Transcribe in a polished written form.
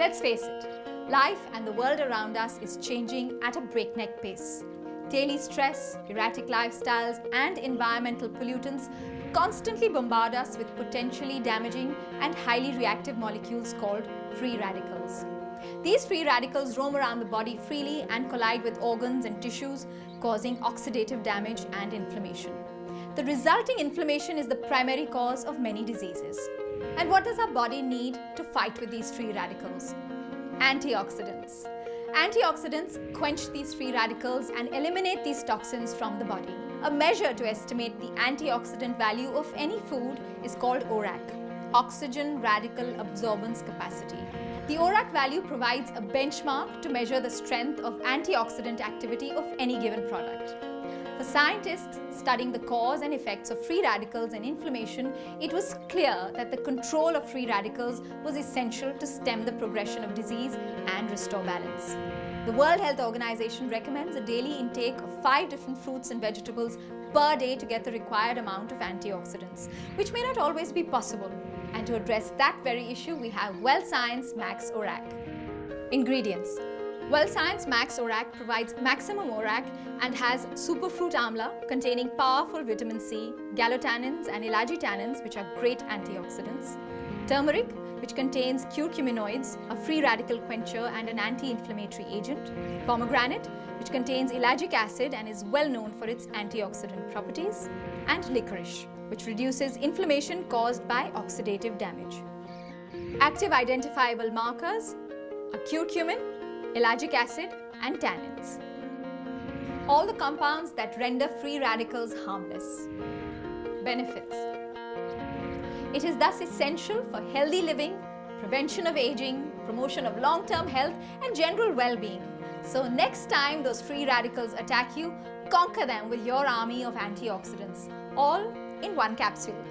Let's face it, life and the world around us is changing at a breakneck pace. Daily stress, erratic lifestyles, and environmental pollutants constantly bombard us with potentially damaging and highly reactive molecules called free radicals. These free radicals roam around the body freely and collide with organs and tissues, causing oxidative damage and inflammation. The resulting inflammation is the primary cause of many diseases. And what does our body need to fight with these free radicals? Antioxidants. Antioxidants quench these free radicals and eliminate these toxins from the body. A measure to estimate the antioxidant value of any food is called ORAC, Oxygen Radical Absorbance Capacity. The ORAC value provides a benchmark to measure the strength of antioxidant activity of any given product. For scientists studying the cause and effects of free radicals and inflammation, it was clear that the control of free radicals was essential to stem the progression of disease and restore balance. The World Health Organization recommends a daily intake of 5 different fruits and vegetables per day to get the required amount of antioxidants, which may not always be possible. And to address that very issue, we have WellScience Max ORAC. Ingredients. WellScience Max ORAC provides maximum ORAC and has superfruit amla containing powerful vitamin C, gallotannins and elagitannins, which are great antioxidants. Turmeric, which contains curcuminoids, a free radical quencher and an anti-inflammatory agent. Pomegranate, which contains ellagic acid and is well known for its antioxidant properties. And licorice, which reduces inflammation caused by oxidative damage. Active identifiable markers are curcumin, ellagic acid and tannins. All the compounds that render free radicals harmless. Benefits. It is thus essential for healthy living, prevention of aging, promotion of long-term health and general well-being. So next time those free radicals attack you, conquer them with your army of antioxidants, all in one capsule.